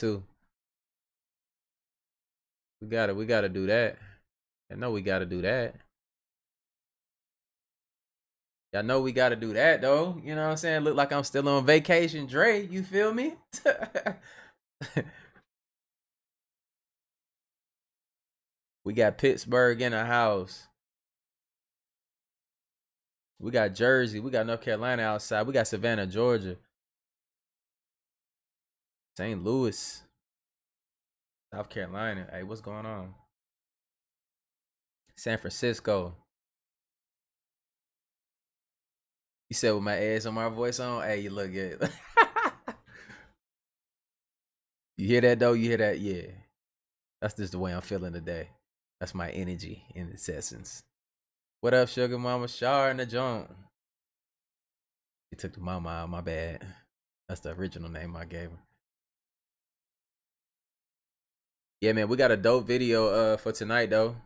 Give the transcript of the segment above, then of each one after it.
too. We gotta do that. I know we gotta do that. Y'all know we gotta do that though. You know what I'm saying? Look like I'm still on vacation, Dre. You feel me? We got Pittsburgh in the house. We got Jersey. We got North Carolina outside. We got Savannah, Georgia. St. Louis, South Carolina. Hey, what's going on? San Francisco. You said with my ass on my voice on? Hey, you look good. You hear that though? You hear that? Yeah. That's just the way I'm feeling today. That's my energy in its essence. What up, Sugar Mama Shar in the joint? You took the mama out, my bad. That's the original name I gave her. Yeah, man, we got a dope video for tonight though. I'm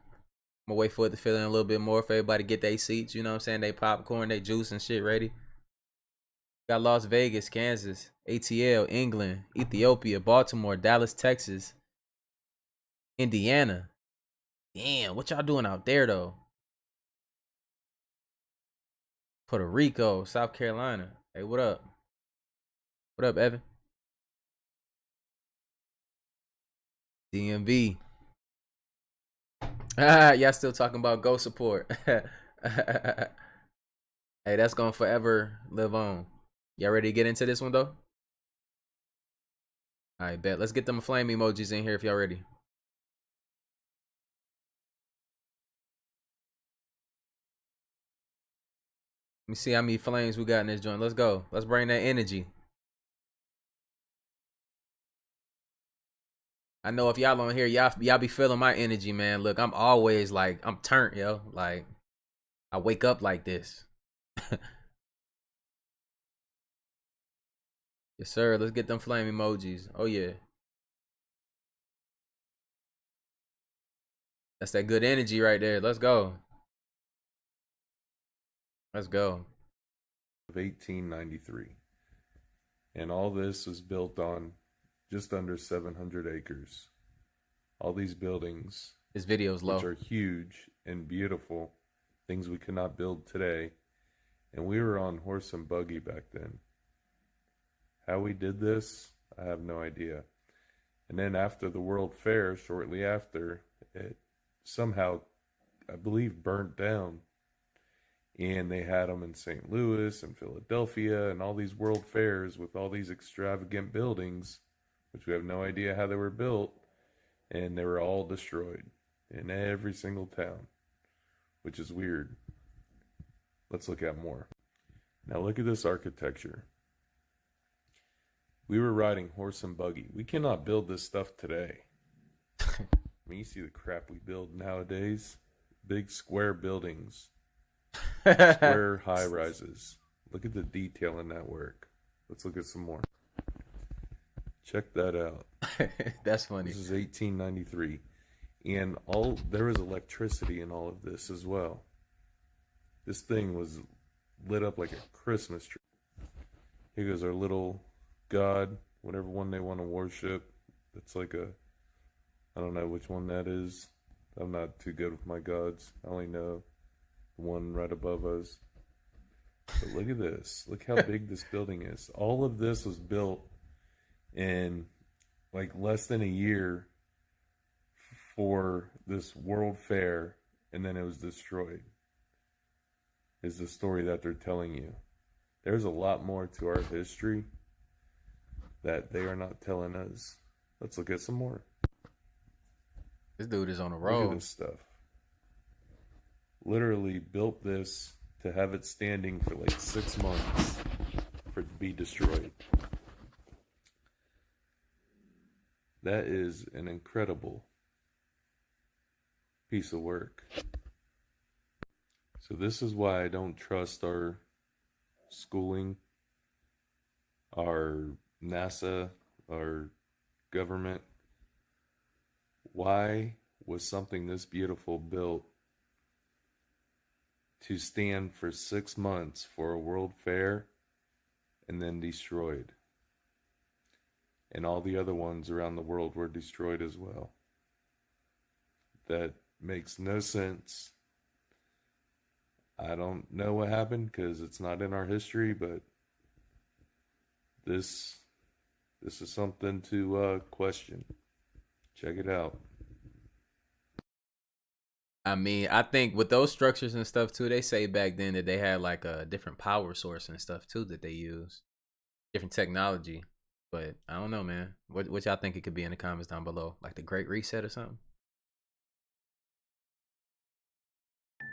gonna wait for it to fill in a little bit more for everybody to get their seats, you know what I'm saying? They popcorn, they juice and shit ready. Got Las Vegas, Kansas, ATL, England, Ethiopia, Baltimore, Dallas, Texas, Indiana. Damn, what y'all doing out there though? Puerto Rico, South Carolina. Hey, what up? What up, Evan? DMV. Y'all still talking about Go support. Hey, that's gonna forever live on. Y'all ready to get into this one though? Alright, bet. Let's get them flame emojis in here if y'all ready. Let me see how many flames we got in this joint. Let's go. Let's bring that energy. I know if y'all on here, y'all be feeling my energy, man. Look, I'm always like, I'm turned, yo. Like, I wake up like this. Yes, sir. Let's get them flame emojis. Oh, yeah. That's that good energy right there. Let's go. Let's go. Of 1893. And all this was built on just under 700 acres. All these buildings, This video's low, which are huge and beautiful, things we could not build today. And we were on horse and buggy back then. How we did this, I have no idea. And then after the World Fair, shortly after, it somehow, I believe, burnt down. And they had them in St. Louis and Philadelphia and all these world fairs with all these extravagant buildings, which we have no idea how they were built, and they were all destroyed in every single town, which is weird. Let's look at more. Now look at this architecture. We were riding horse and buggy. We cannot build this stuff today. I mean, you see the crap we build nowadays. Big square buildings. Square high rises. Look at the detail in that work. Let's look at some more. Check that out. That's funny. This is 1893. And there was electricity in all of this as well. This thing was lit up like a Christmas tree. Here goes our little god, whatever one they want to worship. It's like I don't know which one that is. I'm not too good with my gods. I only know the one right above us. But look at this. Look how big this building is. All of this was built in like less than a year for this World Fair, and then it was destroyed, is the story that they're telling you. There's a lot more to our history that they are not telling us. Let's look at some more. This dude is on a roll. Look at this stuff. Literally built this to have it standing for like 6 months for it to be destroyed. That is an incredible piece of work. So this is why I don't trust our schooling, our NASA, our government. Why was something this beautiful built to stand for 6 months for a world fair and then destroyed? and all the other ones around the world were destroyed as well. That makes no sense. I don't know what happened because it's not in our history, but this is something to question. Check it out. I mean, I think with those structures and stuff too, they say back then that they had like a different power source and stuff too that they use, different technology. But I don't know, man. What y'all think it could be in the comments down below? Like the Great Reset or something?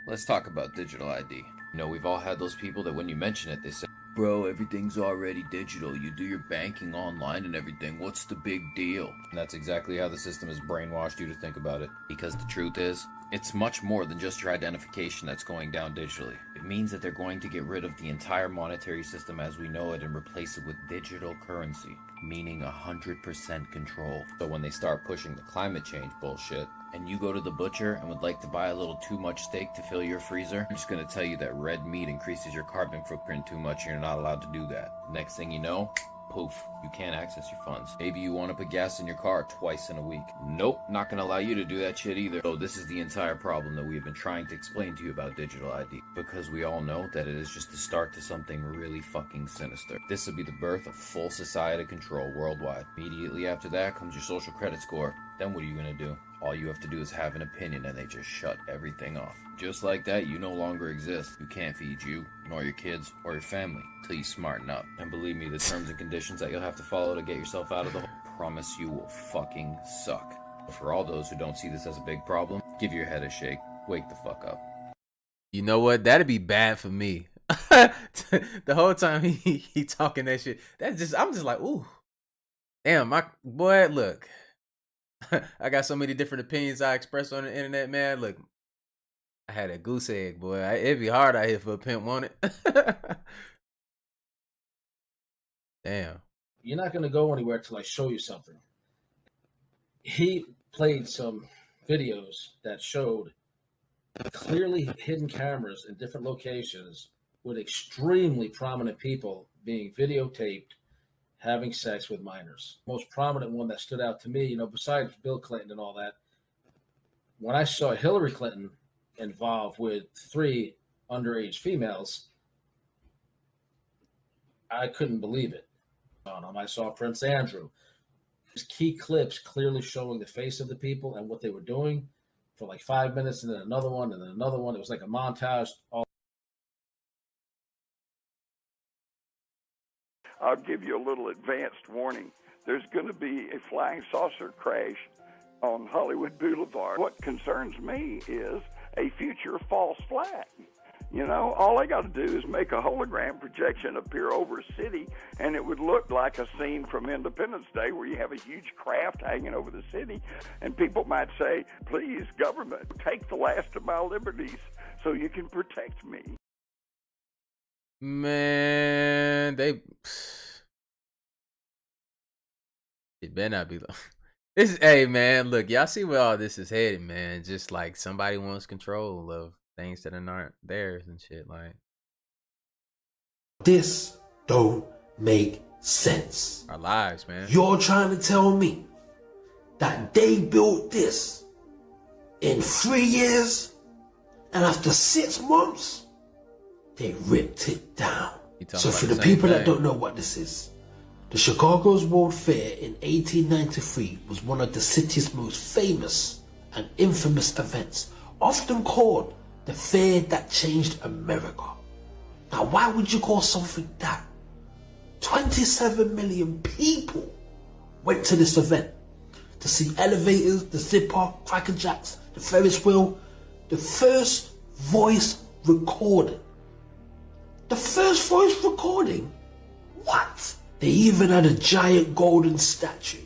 Let's talk about digital ID. You know, we've all had those people that when you mention it, they say, bro, everything's already digital. You do your banking online and everything. What's the big deal? And that's exactly how the system has brainwashed you to think about it. Because the truth is, it's much more than just your identification that's going down digitally. It means that they're going to get rid of the entire monetary system as we know it and replace it with digital currency, meaning 100% control. So when they start pushing the climate change bullshit, and you go to the butcher and would like to buy a little too much steak to fill your freezer, I'm just going to tell you that red meat increases your carbon footprint too much and you're not allowed to do that. Next thing you know, poof, you can't access your funds. Maybe you want to put gas in your car twice in a week. Nope, not going to allow you to do that shit either. So this is the entire problem that we've been trying to explain to you about digital ID. Because we all know that it is just the start to something really fucking sinister. This will be the birth of full society control worldwide. Immediately after that comes your social credit score. Then what are you going to do? All you have to do is have an opinion and they just shut everything off. Just like that, you no longer exist. You can't feed you, nor your kids, or your family, till you smarten up. And believe me, the terms and conditions that you'll have to follow to get yourself out of the hole, promise you will fucking suck. For all those who don't see this as a big problem, give your head a shake. Wake the fuck up. You know what? That'd be bad for me. The whole time he talking that shit, I'm just like, ooh, damn, my boy, look. I got so many different opinions I express on the internet, man. Look, I had a goose egg, boy. It'd be hard out here for a pimp, won't it? Damn. You're not going to go anywhere till I show you something. He played some videos that showed clearly hidden cameras in different locations with extremely prominent people being videotaped having sex with minors. Most prominent one that stood out to me, you know, besides Bill Clinton and all that, when I saw Hillary Clinton involved with 3 underage females, I couldn't believe it. I saw Prince Andrew. There's key clips clearly showing the face of the people and what they were doing for like 5 minutes, and then another one, and then another one. It was like a montage. I'll give you a little advanced warning. There's going to be a flying saucer crash on Hollywood Boulevard. What concerns me is a future false flag. You know, all I got to do is make a hologram projection appear over a city, and it would look like a scene from Independence Day where you have a huge craft hanging over the city, and people might say, please, government, take the last of my liberties so you can protect me. Man, it better not be this. Hey, man, look, y'all see where all this is headed, man. Just like somebody wants control of things that aren't theirs and shit. Like, this don't make sense. Our lives, man. You're trying to tell me that they built this in 3 years, and after 6 months they ripped it down. So for the people that don't know what this is, the Chicago's World Fair in 1893 was one of the city's most famous and infamous events, often called the fair that changed America. Now, why would you call something that? 27 million people went to this event to see elevators, the zipper, Cracker Jacks, the Ferris wheel, the first voice recording. The first voice recording? What? They even had a giant golden statue.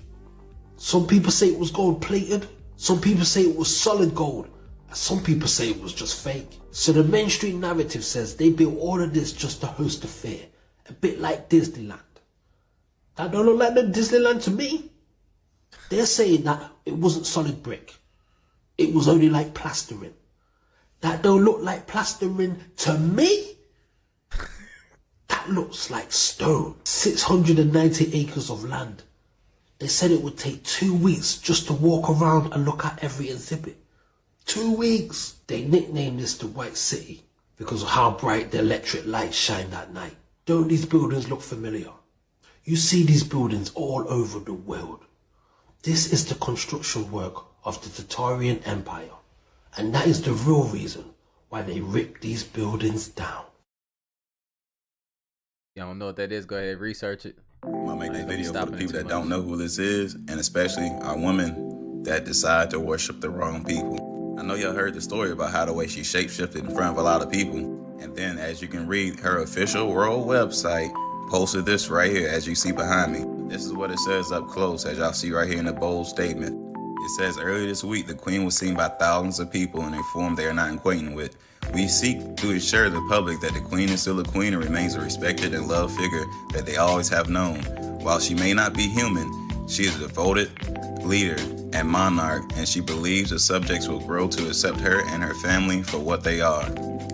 Some people say it was gold plated, some people say it was solid gold, and some people say it was just fake. So the mainstream narrative says they built all of this just to host a fair, a bit like Disneyland. That don't look like the Disneyland to me. They're saying that it wasn't solid brick, it was only like plastering. That don't look like plastering to me. That looks like stone. 690 acres of land, They said it would take 2 weeks just to walk around and look at every exhibit. 2 weeks! They nicknamed this the White City because of how bright the electric lights shined at night. Don't these buildings look familiar? You see these buildings all over the world. This is the construction work of the Tatarian Empire, and that is the real reason why they ripped these buildings down. Y'all don't know what that is? Go ahead and research it. I'm gonna make this video for the people that don't know who this is, and especially our women that decide to worship the wrong people. I know y'all heard the story about how the way she shapeshifted in front of a lot of people, and then as you can read, her official world website posted this right here as you see behind me. This is what it says up close, as y'all see right here in the bold statement. It says, earlier this week, the Queen was seen by thousands of people in a form they are not acquainted with. We seek to assure the public that the Queen is still a queen and remains a respected and loved figure that they always have known. While she may not be human, she is a devoted leader and monarch, and she believes the subjects will grow to accept her and her family for what they are.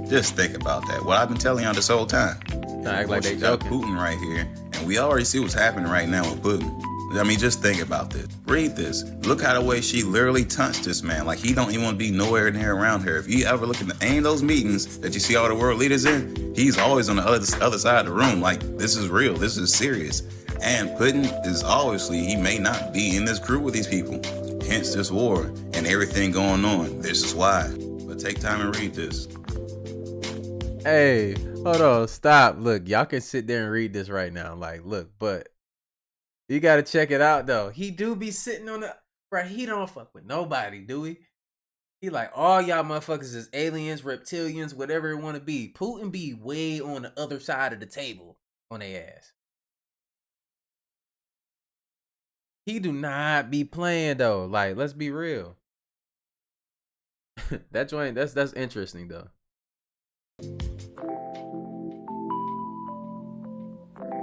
Just think about that. What I've been telling y'all this whole time. Act like they got joking. Putin right here, and we already see what's happening right now with Putin. I mean, just think about this. Read this. Look how the way she literally touched this man. Like, he don't even want to be nowhere near around her. If you ever look at any of those meetings that you see all the world leaders in, he's always on the other side of the room. Like, this is real. This is serious. And Putin is obviously, he may not be in this group with these people. Hence this war and everything going on. This is why. But take time and read this. Hey, hold on, stop. Look, y'all can sit there and read this right now. Like, look, but you gotta check it out though. He do be sitting on the right. He don't fuck with nobody, do he? He like, all y'all motherfuckers is aliens, reptilians, whatever it want to be. Putin be way on the other side of the table on their ass. He do not be playing though. Like, let's be real. That joint, that's interesting though.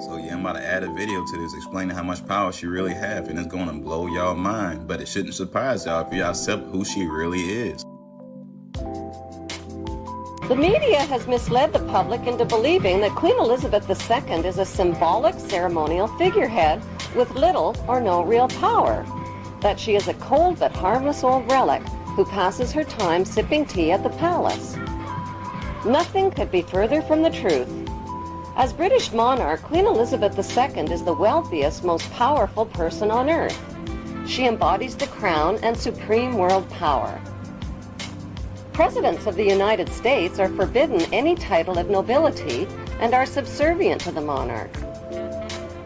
So yeah, I'm about to add a video to this explaining how much power she really have, and it's gonna blow y'all mind. But it shouldn't surprise y'all if y'all accept who she really is. The media has misled the public into believing that Queen Elizabeth II is a symbolic ceremonial figurehead with little or no real power. That she is a cold but harmless old relic who passes her time sipping tea at the palace. Nothing could be further from the truth. As British monarch, Queen Elizabeth II is the wealthiest, most powerful person on earth. She embodies the crown and supreme world power. Presidents of the United States are forbidden any title of nobility and are subservient to the monarch.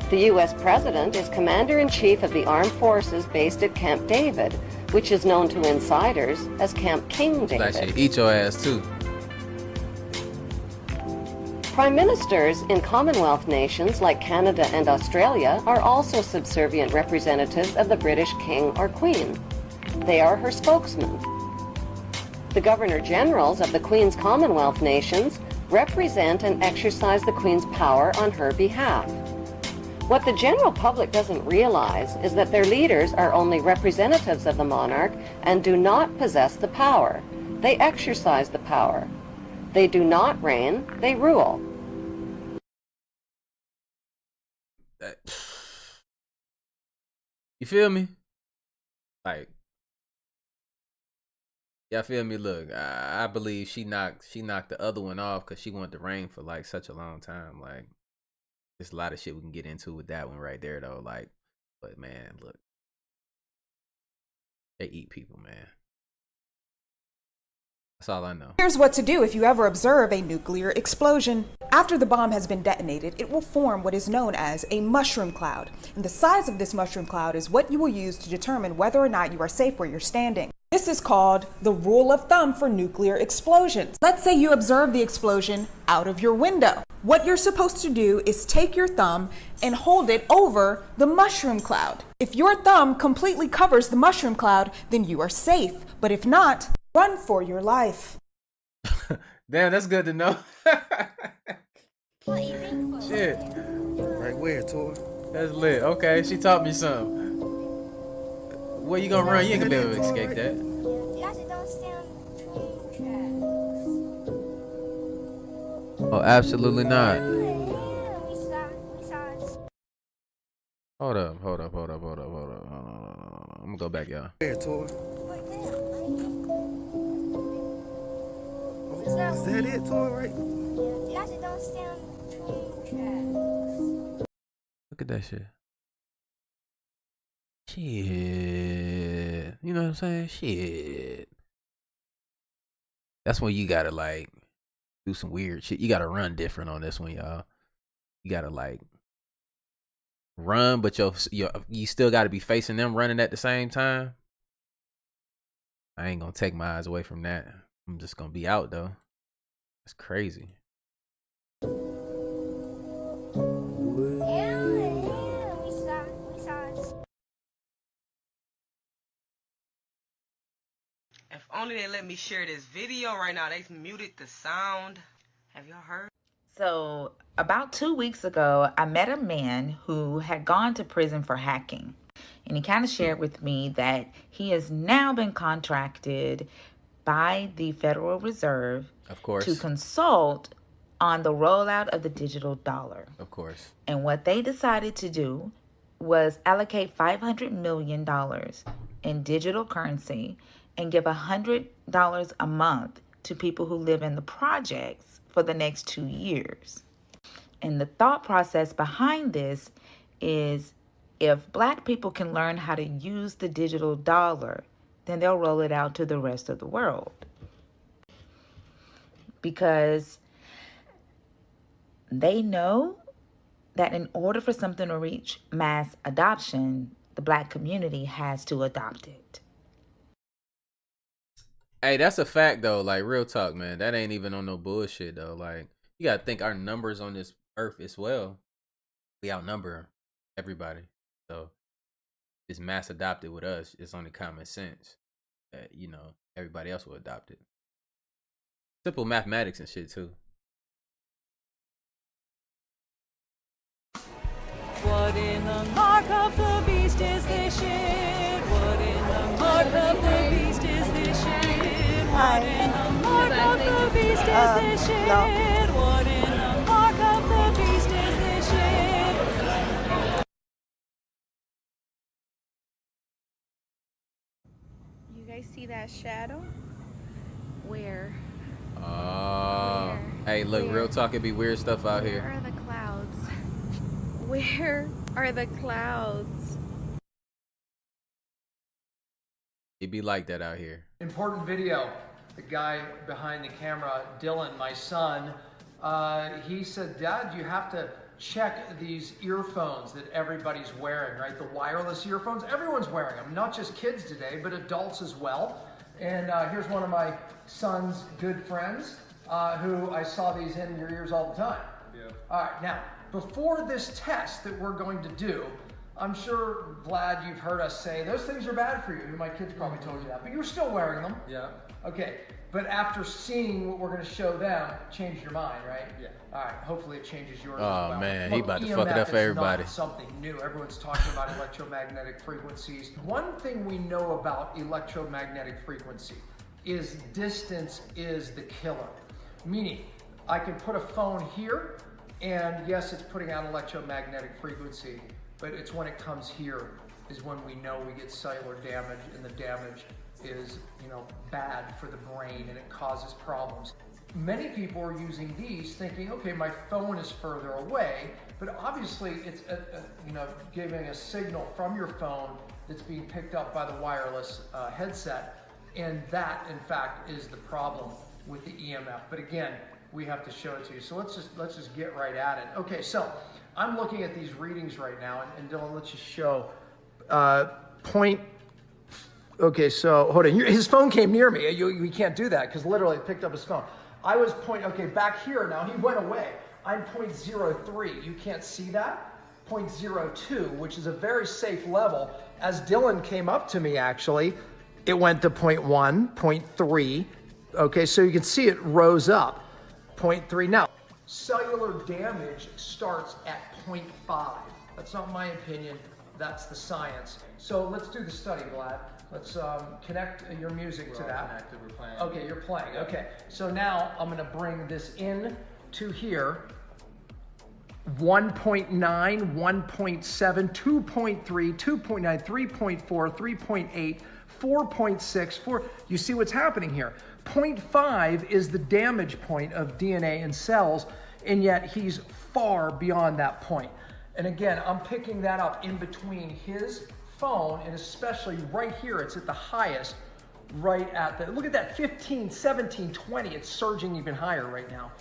The U.S. President is Commander-in-Chief of the Armed Forces based at Camp David, which is known to insiders as Camp King David. That shit eat your ass too. Prime ministers in Commonwealth nations like Canada and Australia are also subservient representatives of the British King or Queen. They are her spokesmen. The Governor-Generals of the Queen's Commonwealth nations represent and exercise the Queen's power on her behalf. What the general public doesn't realize is that their leaders are only representatives of the monarch and do not possess the power. They exercise the power. They do not reign, they rule. You feel me? Like, y'all feel me? Look, I believe she knocked the other one off because she wanted to reign for like such a long time. Like, there's a lot of shit we can get into with that one right there though. Like, but man, look, they eat people, man. That's all I know. Here's what to do if you ever observe a nuclear explosion. After the bomb has been detonated, it will form what is known as a mushroom cloud. And the size of this mushroom cloud is what you will use to determine whether or not you are safe where you're standing. This is called the rule of thumb for nuclear explosions. Let's say you observe the explosion out of your window. What you're supposed to do is take your thumb and hold it over the mushroom cloud. If your thumb completely covers the mushroom cloud, then you are safe. But if not, run for your life. Damn, that's good to know. Shit. Right where, Tor? That's lit. Okay, she taught me something. Where you gonna run? You ain't gonna be able to escape that. Oh, absolutely not. Hold up. I'm gonna go back, y'all. Where, Tor? Is that it, Tor, right? Look at that shit. Shit. You know what I'm saying? Shit. That's when you gotta like do some weird shit. You gotta run different on this one, y'all. You gotta like run, but you still gotta be facing them running at the same time. I ain't gonna take my eyes away from that. I'm just gonna be out though. That's crazy. If only they let me share this video right now. They've muted the sound. Have y'all heard? So about 2 weeks ago, I met a man who had gone to prison for hacking. And he kind of shared with me that he has now been contracted by the Federal Reserve, of course, to consult on the rollout of the digital dollar. Of course. And what they decided to do was allocate $500 million in digital currency and give $100 a month to people who live in the projects for the next 2 years. And the thought process behind this is if Black people can learn how to use the digital dollar, then they'll roll it out to the rest of the world. Because they know that in order for something to reach mass adoption, the Black community has to adopt it. Hey, that's a fact though. Like, real talk, man. That ain't even on no bullshit though. Like, you gotta think our numbers on this earth as well. We outnumber everybody. So it's mass adopted with us. It's only common sense that, you know, everybody else will adopt it. Simple mathematics and shit too. What in the mark of the beast is this shit? What in the mark of the beast is this shit? What in the mark of the beast is this shit? What in the mark of the beast is this shit? You guys see that shadow? Where? Hey, look, real talk, it be weird stuff out here. Where are the clouds? Where are the clouds? It be like that out here. Important video. The guy behind the camera, Dylan, my son, he said, Dad, you have to check these earphones that everybody's wearing, right? The wireless earphones, everyone's wearing them, not just kids today, but adults as well. And here's one of my son's good friends who I saw these in your ears all the time. Yeah. All right, now, before this test that we're going to do, I'm sure, Vlad, you've heard us say, those things are bad for you. My kids probably told you that, but you're still wearing them. Yeah. Okay, but after seeing what we're going to show them, change your mind, right? Yeah. All right, hopefully it changes yours as well. Oh, man, he about to fuck it up for everybody. Not something new. Everyone's talking about electromagnetic frequencies. One thing we know about electromagnetic frequency is distance is the killer. Meaning, I can put a phone here, and yes, it's putting out electromagnetic frequency, but it's when it comes here is when we know we get cellular damage, and the damage is, you know, bad for the brain, and it causes problems. Many people are using these thinking, okay, my phone is further away, but obviously it's you know, giving a signal from your phone that's being picked up by the wireless headset, and that, in fact, is the problem with the EMF. But again, we have to show it to you. So let's just get right at it. Okay, so I'm looking at these readings right now, and Dylan, let's just show point. Okay, so hold on. His phone came near me. We can't do that because literally it picked up his phone. I was okay, back here now. He went away. I'm 0.03. You can't see that? 0.02, which is a very safe level. As Dylan came up to me, actually, it went to 0.1, 0.3. Okay, so you can see it rose up. 0.3. Now, cellular damage starts at 0.5. That's not my opinion. That's the science. So let's do the study, Vlad. Let's connect your music to that. Connected, we're playing. Okay, you're playing. Okay, so now I'm going to bring this in to here. 1.9, 1.7, 2.3, 2.9, 3.4, 3.8, 4.6, 4. You see what's happening here. 0.5 is the damage point of DNA in cells, and yet he's far beyond that point. And again, I'm picking that up in between his phone, and especially right here, it's at the highest, right at the, look at that, 15, 17, 20, it's surging even higher right now.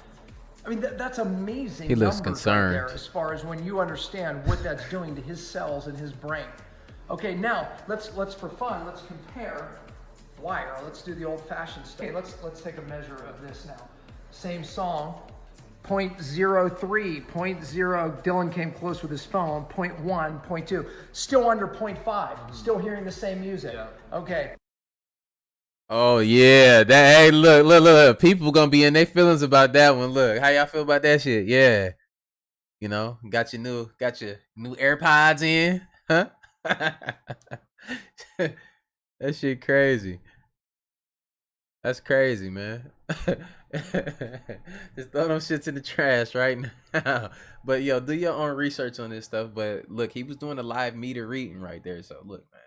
I mean, that's amazing. He looks numbers concerned. right there as far as when you understand what that's doing to his cells and his brain. Okay, now let's for fun, let's compare wire. Let's do the old-fashioned stuff. Okay, let's take a measure of this now. Same song, 0.03, 0.0. Dylan came close with his phone. 0.1, 0.2. Still under 0.5. Still hearing the same music. Okay. Oh yeah, that. Hey, look. People gonna be in their feelings about that one. Look, how y'all feel about that shit? Yeah, you know, got your new AirPods in, huh? That shit crazy. That's crazy, man. Just throw them shits in the trash right now. But yo, do your own research on this stuff. But look, he was doing a live meter reading right there. So look, man.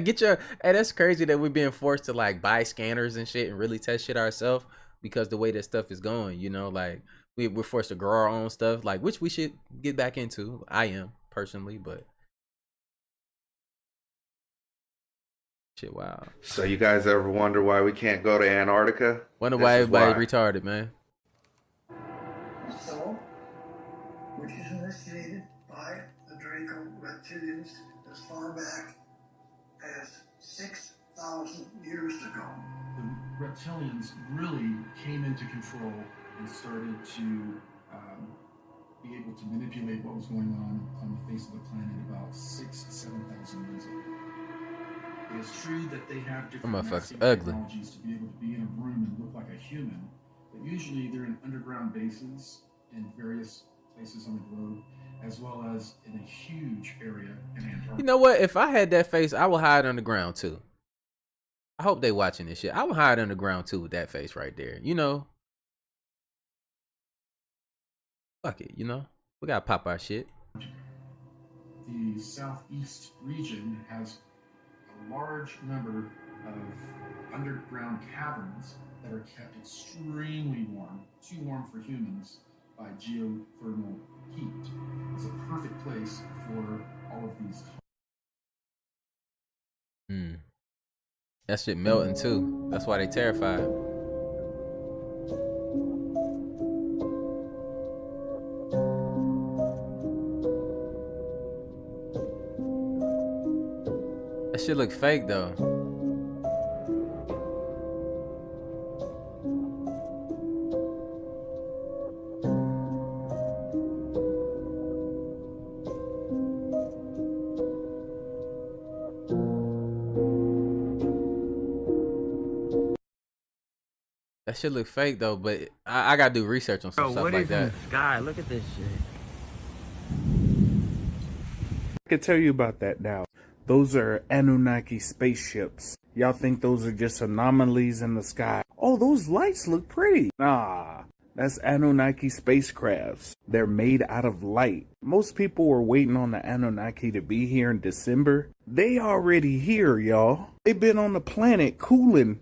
Get your. Hey, that's crazy that we're being forced to like buy scanners and shit and really test shit ourselves because the way that stuff is going, you know, like we're forced to grow our own stuff, like which we should get back into. I am personally, but shit, wow. So you guys ever wonder why we can't go to Antarctica? Wonder why everybody retarded, man. So, which is initiated by the Draco reptilians as far back as 6,000 years ago. The reptilians really came into control and started to be able to manipulate what was going on the face of the planet about 6,000 to 7,000 years ago. It is true that they have different technologies to be able to be in a room and look like a human, but usually they're in underground bases in various places on the globe, as well as in a huge area in Antarctica. You know what? If I had that face, I would hide underground too. I hope they watching this shit. I would hide underground too with that face right there. You know, fuck it. You know, we gotta pop our shit. The southeast region has a large number of underground caverns that are kept extremely warm, too warm for humans by geothermal heat. It's a perfect place for all of these. That shit melting too. That's why they terrified. That shit look fake though. That shit look fake though, but I gotta do research on some stuff like that. In the sky? Look at this shit. I can tell you about that now. Those are Anunnaki spaceships. Y'all think those are just anomalies in the sky? Oh, those lights look pretty. Nah, that's Anunnaki spacecrafts. They're made out of light. Most people were waiting on the Anunnaki to be here in December. They already here, y'all. They've been on the planet cooling.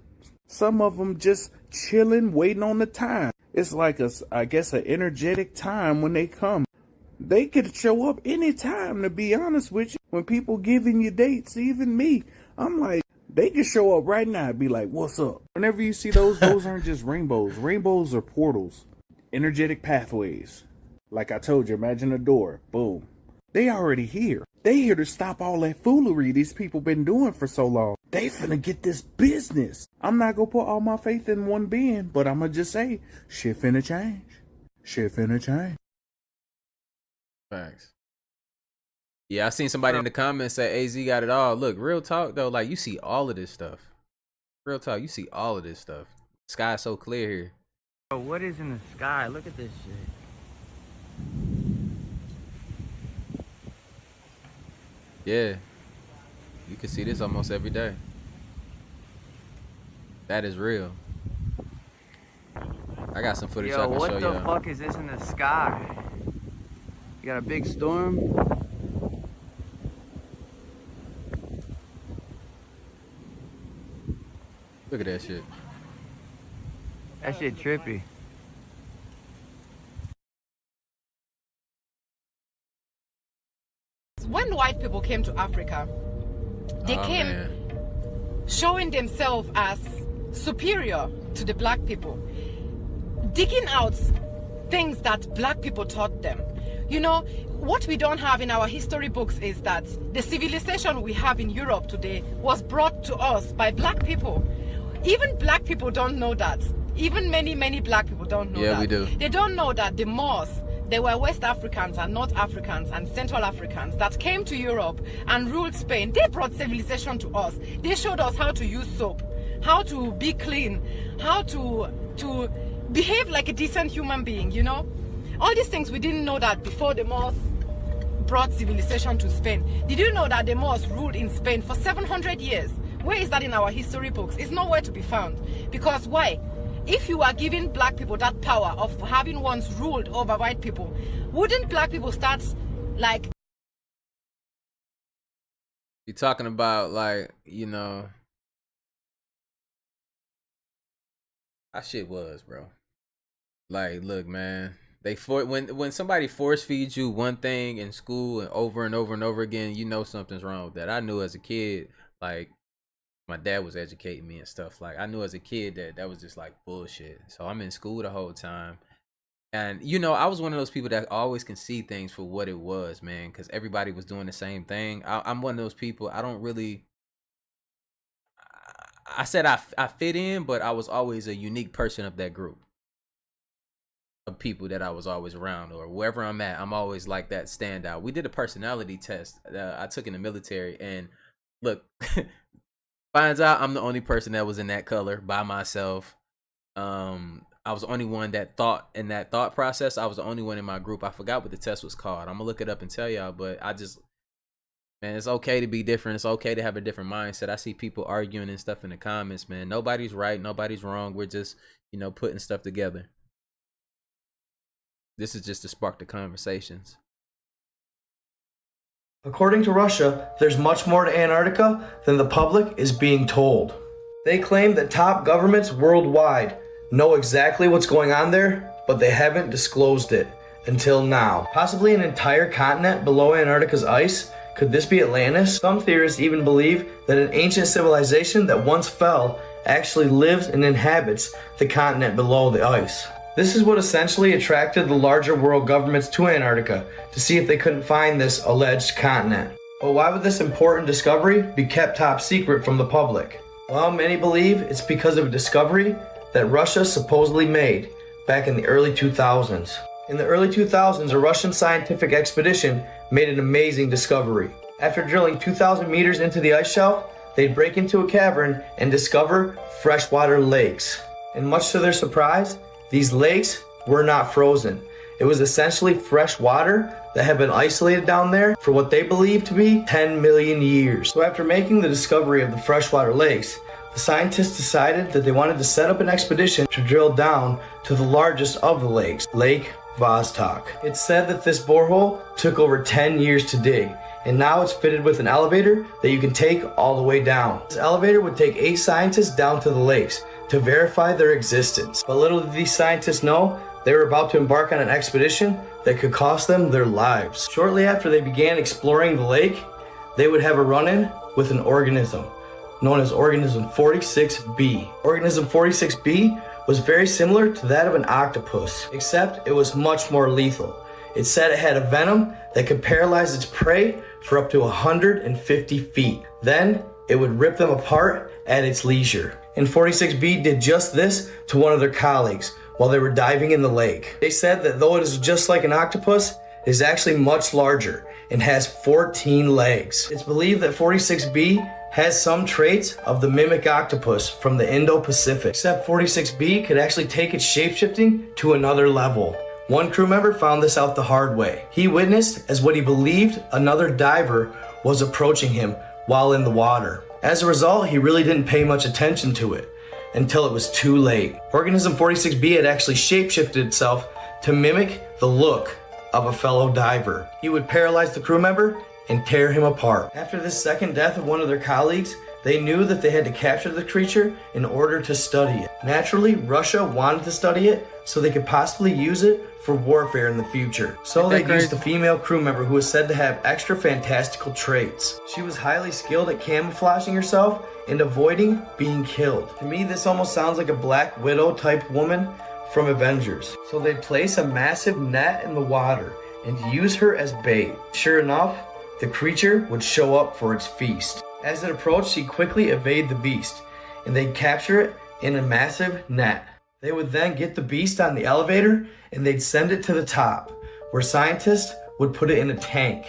Some of them just chilling, waiting on the time. It's like I guess an energetic time when they come. They could show up anytime, to be honest with you. When people giving you dates, even me, I'm like, they could show up right now and be like, what's up? Whenever you see those aren't just rainbows. Rainbows are portals, energetic pathways. Like I told you, imagine a door. Boom. They already here. They here to stop all that foolery these people been doing for so long. They finna get this business. I'm not gonna put all my faith in one being, but I'm gonna just say, shit finna change. Shit finna change. Facts. Yeah, I seen somebody in the comments say AZ got it all. Look, real talk though, like you see all of this stuff. Real talk, you see all of this stuff. Sky's so clear here. Bro, what is in the sky? Look at this shit. Yeah. You can see this almost every day. That is real. I got some footage I Yo, can show what the y'all. fuck is this in the sky? You got a big storm? Look at that shit. That shit trippy. When white people came to Africa, they came showing themselves as superior to the black people, digging out things that black people taught them. You know, what we don't have in our history books is that the civilization we have in Europe today was brought to us by black people. Even black people don't know that. Even many black people don't know that. Yeah, we do. They don't know that the Moors, they were West Africans and North Africans and Central Africans that came to Europe and ruled Spain. They brought civilization to us. They showed us how to use soap, how to be clean, how to behave like a decent human being, you know? All these things we didn't know that before the Moors brought civilization to Spain. Did you know that the Moors ruled in Spain for 700 years? Where is that in our history books? It's nowhere to be found. Because why? If you are giving black people that power of having once ruled over white people, wouldn't black people start like... You're talking about, like, you know, how shit was, bro. Like, look, man, when somebody force feeds you one thing in school and over and over again, you know something's wrong with that. I knew as a kid, like, my dad was educating me and stuff. Like, I knew as a kid that was just like bullshit. So I'm in school the whole time. And, you know, I was one of those people that always can see things for what it was, man, because everybody was doing the same thing. I'm one of those people, I don't really, I said I fit in, but I was always a unique person of that group of people that I was always around, or wherever I'm at, I'm always like that standout. We did a personality test I took in the military, and look, finds out I'm the only person that was in that color by myself. I was the only one that thought in that thought process. I was the only one in my group. I forgot what the test was called. I'm gonna look it up and tell y'all, but man, it's okay to be different. It's okay to have a different mindset. I see people arguing and stuff in the comments, man. Nobody's right, nobody's wrong. We're just, you know, putting stuff together. This is just to spark the conversations. According to Russia, there's much more to Antarctica than the public is being told. They claim that top governments worldwide know exactly what's going on there, but they haven't disclosed it until now. Possibly an entire continent below Antarctica's ice. Could this be Atlantis? Some theorists even believe that an ancient civilization that once fell actually lives and inhabits the continent below the ice. This is what essentially attracted the larger world governments to Antarctica, to see if they couldn't find this alleged continent. But why would this important discovery be kept top secret from the public? Well, many believe it's because of a discovery that Russia supposedly made back in the early 2000s. In the early 2000s, a Russian scientific expedition made an amazing discovery. After drilling 2,000 meters into the ice shelf, they'd break into a cavern and discover freshwater lakes. And much to their surprise, these lakes were not frozen. It was essentially fresh water that had been isolated down there for what they believed to be 10 million years. So after making the discovery of the freshwater lakes, the scientists decided that they wanted to set up an expedition to drill down to the largest of the lakes, Lake Vostok. It's said that this borehole took over 10 years to dig, and now it's fitted with an elevator that you can take all the way down. This elevator would take 8 scientists down to the lakes to verify their existence. But little did these scientists know, they were about to embark on an expedition that could cost them their lives. Shortly after they began exploring the lake, they would have a run-in with an organism known as Organism 46B. Organism 46B was very similar to that of an octopus, except it was much more lethal. It said it had a venom that could paralyze its prey for up to 150 feet. Then it would rip them apart at its leisure. And 46B did just this to one of their colleagues while they were diving in the lake. They said that though it is just like an octopus, it is actually much larger and has 14 legs. It's believed that 46B has some traits of the mimic octopus from the Indo-Pacific, except 46B could actually take its shapeshifting to another level. One crew member found this out the hard way. He witnessed as what he believed another diver was approaching him while in the water. As a result, he really didn't pay much attention to it. until it was too late. Organism 46B had actually shapeshifted itself to mimic the look of a fellow diver. He would paralyze the crew member and tear him apart. After this second death of one of their colleagues, they knew that they had to capture the creature in order to study it. Naturally, Russia wanted to study it so they could possibly use it for warfare in the future. So they used the female crew member who was said to have extra fantastical traits. She was highly skilled at camouflaging herself and avoiding being killed. To me, this almost sounds like a Black Widow type woman from Avengers. So they'd place a massive net in the water and use her as bait. Sure enough, the creature would show up for its feast. As it approached, she'd quickly evade the beast, and they'd capture it in a massive net. They would then get the beast on the elevator, and they'd send it to the top, where scientists would put it in a tank.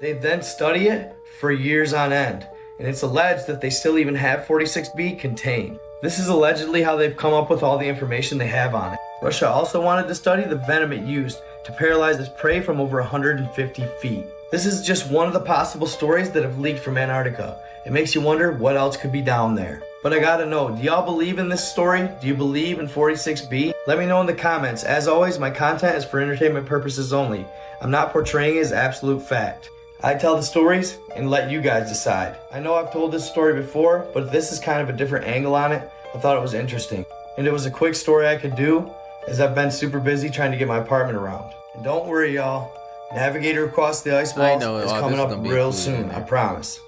They'd then study it for years on end, and it's alleged that they still even have 46B contained. This is allegedly how they've come up with all the information they have on it. Russia also wanted to study the venom it used to paralyze its prey from over 150 feet. This is just one of the possible stories that have leaked from Antarctica. It makes you wonder what else could be down there. But I gotta know, do y'all believe in this story? Do you believe in 46B? Let me know in the comments. As always, my content is for entertainment purposes only. I'm not portraying it as absolute fact. I tell the stories and let you guys decide. I know I've told this story before, but this is kind of a different angle on it. I thought it was interesting. And it was a quick story I could do, as I've been super busy trying to get my apartment around. And don't worry, y'all. Navigator Across the Ice Walls is coming up real soon, I promise.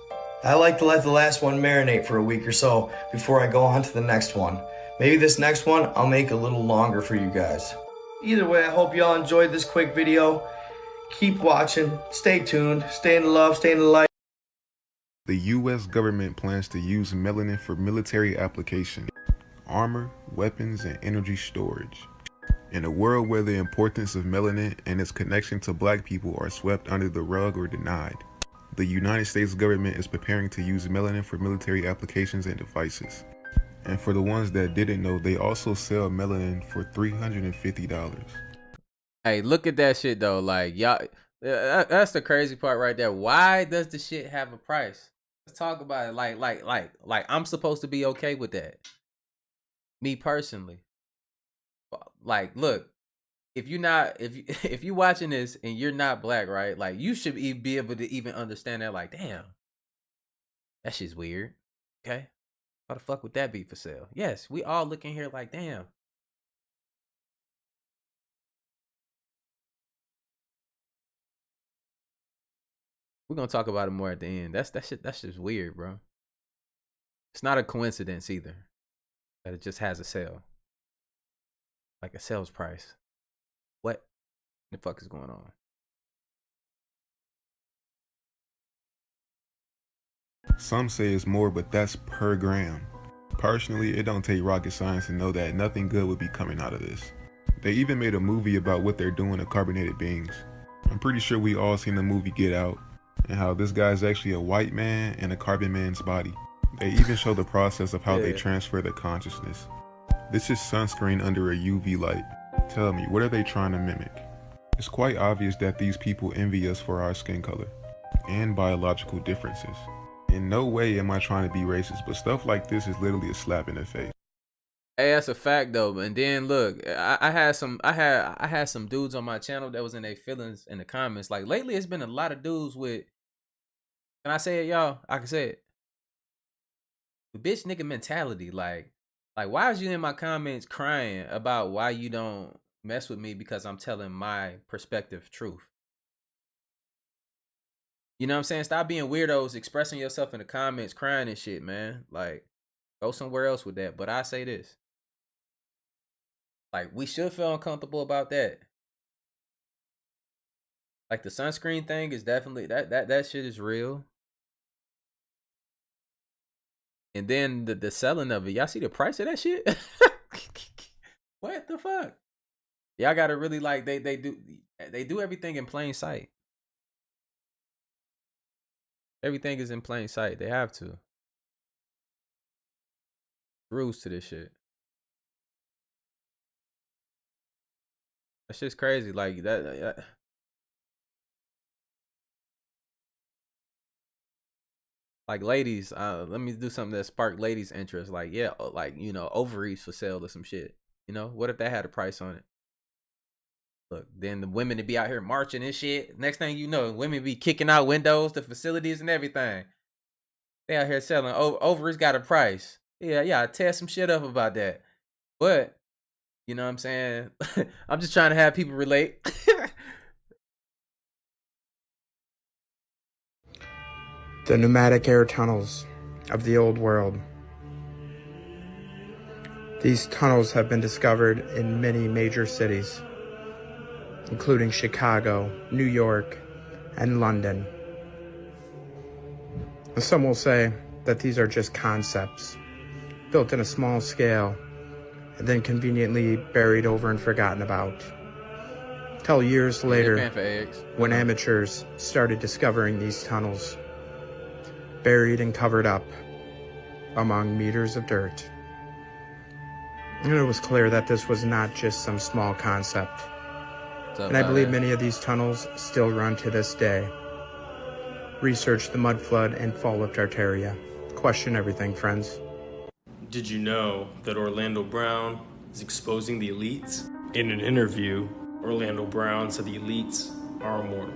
I like to let the last one marinate for a week or so before I go on to the next one. Maybe this next one I'll make a little longer for you guys. Either way, I hope y'all enjoyed this quick video. Keep watching, stay tuned, stay in the love, stay in the light. The U.S. government plans to use melanin for military application, armor, weapons, and energy storage. In a world where the importance of melanin and its connection to black people are swept under the rug or denied, the United States government is preparing to use melanin for military applications and devices. And for the ones that didn't know, they also sell melanin for $350. Hey, look at that shit though. Like, y'all, that's the crazy part right there. Why does the shit have a price? Let's talk about it. Like I'm supposed to be okay with that. Me personally. Like, look, if you watching this and you're not black, right? Like, you should be able to even understand that. Like, damn, that shit's weird. Okay, why the fuck would that be for sale? Yes, we all looking here like, damn. We're gonna talk about it more at the end. That's just weird, bro. It's not a coincidence either that it just has a sale, like a sales price. What the fuck is going on? Some say it's more, but that's per gram. Personally, it don't take rocket science to know that nothing good would be coming out of this. They even made a movie about what they're doing to carbonated beings. I'm pretty sure we all seen the movie Get Out, and how this guy's actually a white man in a carbon man's body. They even show the process of how they transfer the consciousness. This is sunscreen under a UV light. Tell me, what are they trying to mimic? It's quite obvious that these people envy us for our skin color and biological differences. In no way am I trying to be racist, but stuff like this is literally a slap in the face. Hey, that's a fact though. And then look, I had some dudes on my channel that was in their feelings in the comments. Like, lately it's been a lot of dudes with, can I say it, y'all? I can say it. The bitch nigga mentality. Like why is you in my comments crying about why you don't mess with me because I'm telling my perspective truth? You know what I'm saying? Stop being weirdos, expressing yourself in the comments, crying and shit, man. Like, go somewhere else with that. But I say this. Like, we should feel uncomfortable about that. Like, the sunscreen thing is definitely, that shit is real. And then the selling of it. Y'all see the price of that shit? What the fuck? Y'all gotta really, like, they do everything in plain sight. Everything is in plain sight. They have to. Rules to this shit. That shit's crazy. Like that. Like ladies, let me do something that sparked ladies' interest. Like, yeah, like, you know, ovaries for sale or some shit. You know, what if that had a price on it? Look, then the women to be out here marching and shit. Next thing you know, women be kicking out windows to facilities and everything. They out here selling ovaries got a price. Yeah, I tear some shit up about that. But, you know what I'm saying? I'm just trying to have people relate. The pneumatic air tunnels of the old world. These tunnels have been discovered in many major cities, including Chicago, New York, and London. And some will say that these are just concepts, built in a small scale, and then conveniently buried over and forgotten about. Till years later, when amateurs started discovering these tunnels, buried and covered up among meters of dirt. And it was clear that this was not just some small concept. And I believe many of these tunnels still run to this day. Research the mud flood and fall of Tartaria. Question everything, friends. Did you know that Orlando Brown is exposing the elites? In an interview, Orlando Brown said the elites are immortal.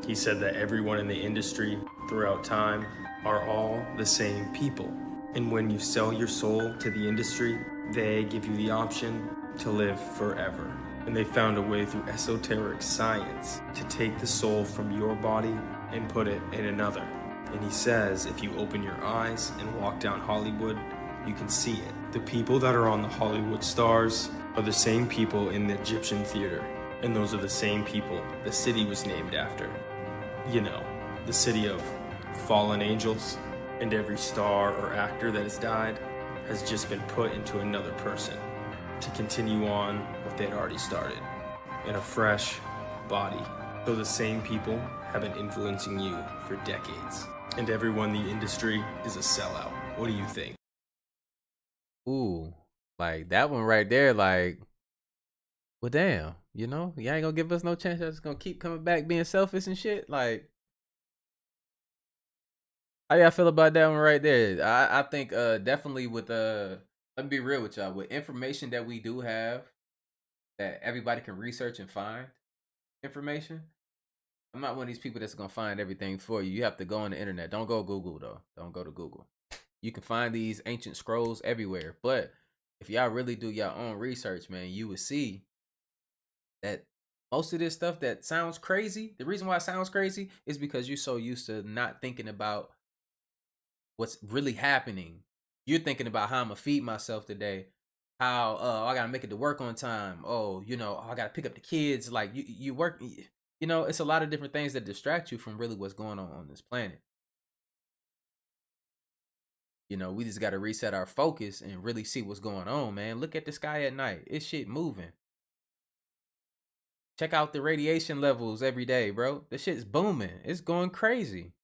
He said that everyone in the industry throughout time are all the same people. And when you sell your soul to the industry, they give you the option to live forever. And they found a way through esoteric science to take the soul from your body and put it in another. And he says if you open your eyes and walk down Hollywood, you can see it. The people that are on the Hollywood stars are the same people in the Egyptian theater. And those are the same people the city was named after. You know, the city of fallen angels. And every star or actor that has died has just been put into another person to continue on what they'd already started in a fresh body. So the same people have been influencing you for decades. And everyone in the industry is a sellout. What do you think? Ooh, like that one right there, like, well, damn, you know, you ain't gonna give us no chance. You're just gonna keep coming back being selfish and shit. Like, how y'all feel about that one right there? I think definitely with let me be real with y'all. With information that we do have, that everybody can research and find information. I'm not one of these people that's gonna find everything for you. You have to go on the internet. Don't go Google though. Don't go to Google. You can find these ancient scrolls everywhere. But if y'all really do your own research, man, you would see that most of this stuff that sounds crazy, the reason why it sounds crazy is because you're so used to not thinking about what's really happening. You're thinking about how I'm gonna feed myself today. How I gotta make it to work on time. Oh, you know, I gotta pick up the kids. Like you work, you know, it's a lot of different things that distract you from really what's going on this planet. You know, we just got to reset our focus and really see what's going on, man. Look at the sky at night. It's shit moving. Check out the radiation levels every day, bro. This shit's booming. It's going crazy.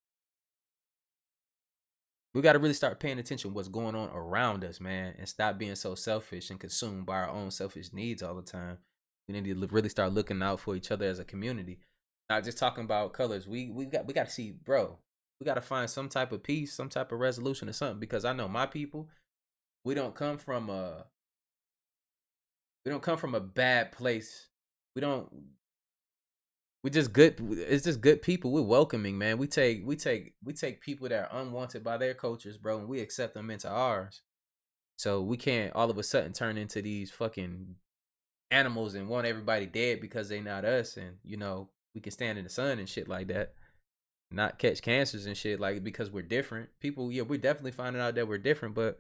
We got to really start paying attention to what's going on around us, man, and stop being so selfish and consumed by our own selfish needs all the time. We need to really start looking out for each other as a community. Not just talking about colors. We got to see, bro. We got to find some type of peace, some type of resolution or something, because I know my people, we don't come from a bad place. We just good. It's just good people. We're welcoming, man. We take people that are unwanted by their cultures, bro, and we accept them into ours. So we can't all of a sudden turn into these fucking animals and want everybody dead because they not us. And, you know, we can stand in the sun and shit like that. Not catch cancers and shit, like, because we're different. People, yeah, we're definitely finding out that we're different, but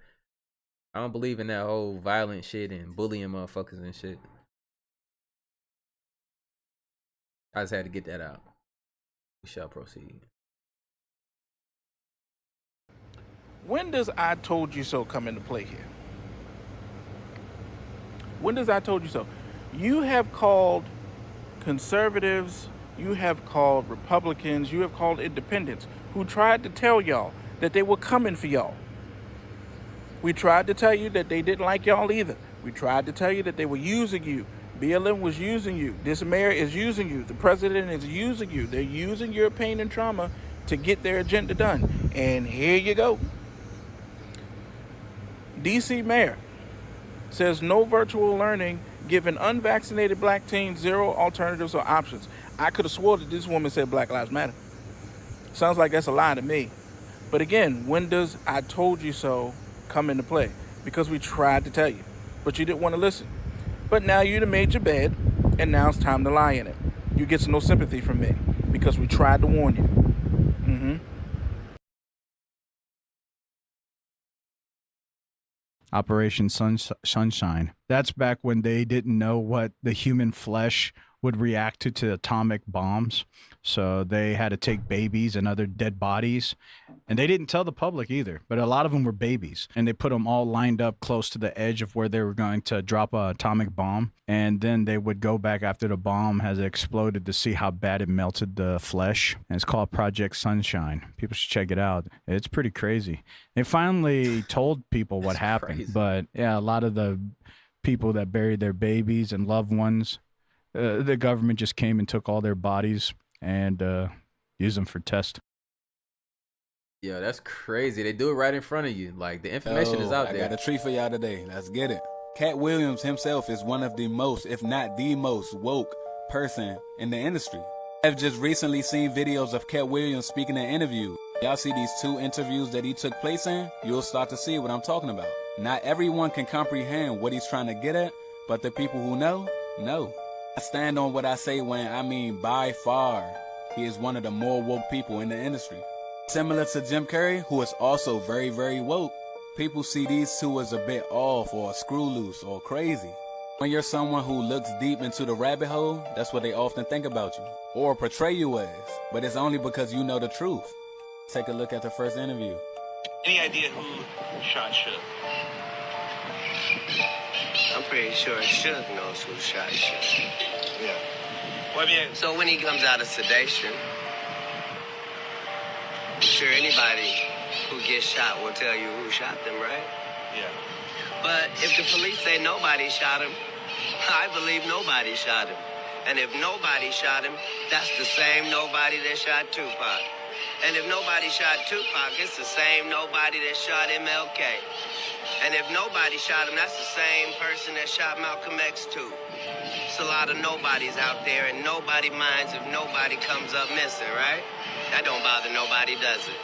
I don't believe in that whole violent shit and bullying motherfuckers and shit. I just had to get that out. We shall proceed. When does I told you so come into play here? When does I told you so? You have called conservatives, you have called Republicans, you have called independents who tried to tell y'all that they were coming for y'all. We tried to tell you that they didn't like y'all either. We tried to tell you that they were using you. BLM was using you. This mayor is using you. The president is using you. They're using your pain and trauma to get their agenda done. And here you go. DC Mayor says no virtual learning, giving unvaccinated black teens zero alternatives or options. I could have swore that this woman said Black Lives Matter. Sounds like that's a lie to me. But again, when does I told you so come into play? Because we tried to tell you, but you didn't want to listen. But now you done made your bed, and now it's time to lie in it. You get no sympathy from me, because we tried to warn you. Operation Sunshine. That's back when they didn't know what the human flesh would react to atomic bombs. So they had to take babies and other dead bodies. And they didn't tell the public either, but a lot of them were babies. And they put them all lined up close to the edge of where they were going to drop an atomic bomb. And then they would go back after the bomb has exploded to see how bad it melted the flesh. And it's called Project Sunshine. People should check it out. It's pretty crazy. They finally told people what happened. Crazy. But yeah, a lot of the people that buried their babies and loved ones, the government just came and took all their bodies and used them for tests. Yeah, that's crazy. They do it right in front of you. Like, the information is out there. I got a treat for y'all today. Let's get it. Cat Williams himself is one of the most, if not the most, woke person in the industry. I've just recently seen videos of Cat Williams speaking in interviews. Y'all see these 2 interviews that he took place in? You'll start to see what I'm talking about. Not everyone can comprehend what he's trying to get at, but the people who know. I stand on what I say when I mean by far, he is one of the more woke people in the industry. Similar to Jim Carrey, who is also very, very woke, people see these two as a bit off or screw loose or crazy. When you're someone who looks deep into the rabbit hole, that's what they often think about you, or portray you as, but it's only because you know the truth. Take a look at the first interview. Any idea who shot Suge? I'm pretty sure Suge knows who shot Suge. Yeah. Well, yeah. So when he comes out of sedation, I'm sure anybody who gets shot will tell you who shot them, right? Yeah. But if the police say nobody shot him, I believe nobody shot him. And if nobody shot him, that's the same nobody that shot Tupac. And if nobody shot Tupac, it's the same nobody that shot MLK. And if nobody shot him, that's the same person that shot Malcolm X too. It's a lot of nobodies out there, and nobody minds if nobody comes up missing, right? That don't bother nobody, does it?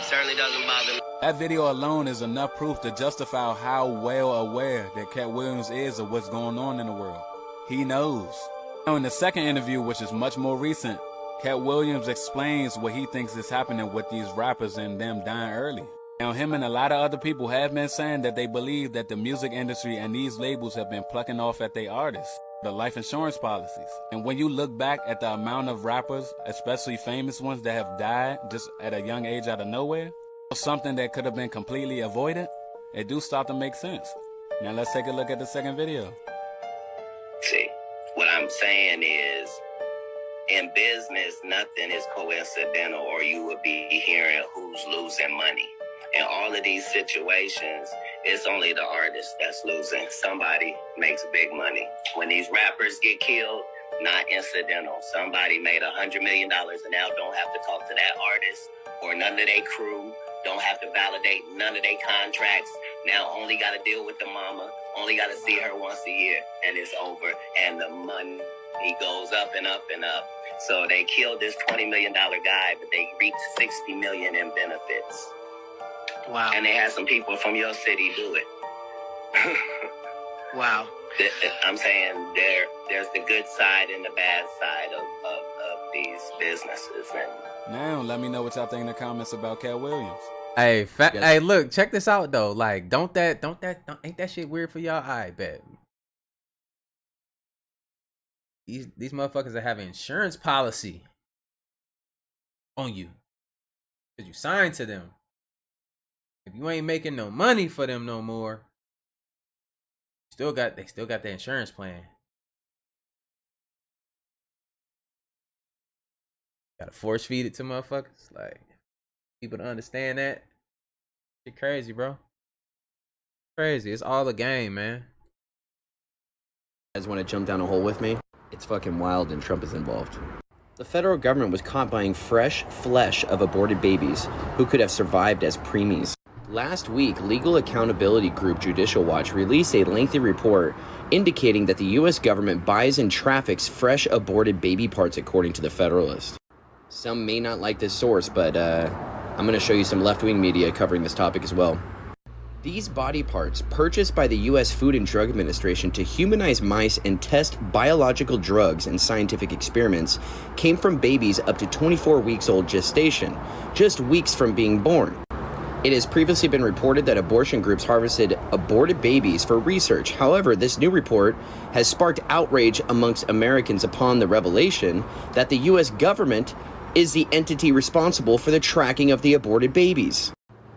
Certainly doesn't bother me. That video alone is enough proof to justify how well aware that Cat Williams is of what's going on in the world. He knows. Now in the second interview, which is much more recent, Cat Williams explains what he thinks is happening with these rappers and them dying early. Now him and a lot of other people have been saying that they believe that the music industry and these labels have been plucking off at their artists, the life insurance policies. And when you look back at the amount of rappers, especially famous ones that have died just at a young age out of nowhere, something that could have been completely avoided, it do start to make sense. Now let's take a look at the second video. See, what I'm saying is, in business, nothing is coincidental, or you would be hearing who's losing money. In all of these situations, it's only the artist that's losing. Somebody makes big money. When these rappers get killed, not incidental. Somebody made $100 million and now don't have to talk to that artist or none of their crew, don't have to validate none of their contracts. Now only got to deal with the mama, only got to see her once a year, and it's over. And the money goes up and up and up. So they killed this $20 million guy, but they reaped $60 million in benefits. Wow. And they had some people from your city do it. Wow. I'm saying there's the good side and the bad side of these businesses. And now, let me know what y'all think in the comments about Cat Williams. Hey, hey, look, check this out though. Like, ain't that shit weird for y'all? I bet. These motherfuckers that have an insurance policy on you, cause you signed to them. If you ain't making no money for them no more, they still got the insurance plan. Gotta force feed it to motherfuckers. Like, people to understand that. Shit crazy, bro. Crazy. It's all a game, man. You guys want to jump down a hole with me? It's fucking wild and Trump is involved. The federal government was caught buying fresh flesh of aborted babies who could have survived as preemies. Last week, legal accountability group Judicial Watch released a lengthy report indicating that the U.S. government buys and traffics fresh aborted baby parts, according to the Federalist. Some may not like this source, but I'm going to show you some left-wing media covering this topic as well. These body parts, purchased by the U.S. Food and Drug Administration to humanize mice and test biological drugs in scientific experiments, came from babies up to 24 weeks old gestation, just weeks from being born. It has previously been reported that abortion groups harvested aborted babies for research. However, this new report has sparked outrage amongst Americans upon the revelation that the U.S. government is the entity responsible for the tracking of the aborted babies.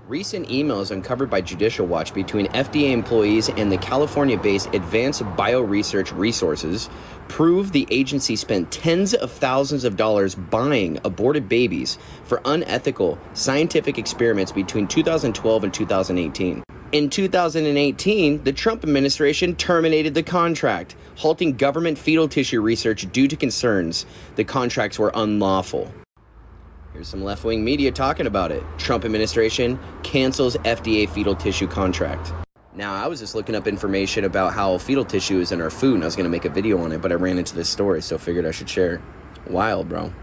Recent emails uncovered by Judicial Watch between FDA employees and the California-based Advanced Bioresearch Resources prove the agency spent tens of thousands of dollars buying aborted babies for unethical scientific experiments between 2012 and 2018. In 2018, the Trump administration terminated the contract, halting government fetal tissue research due to concerns the contracts were unlawful. Here's some left-wing media talking about it. Trump administration cancels FDA fetal tissue contract. Now, I was just looking up information about how fetal tissue is in our food, and I was going to make a video on it, but I ran into this story, so figured I should share. Wild, bro.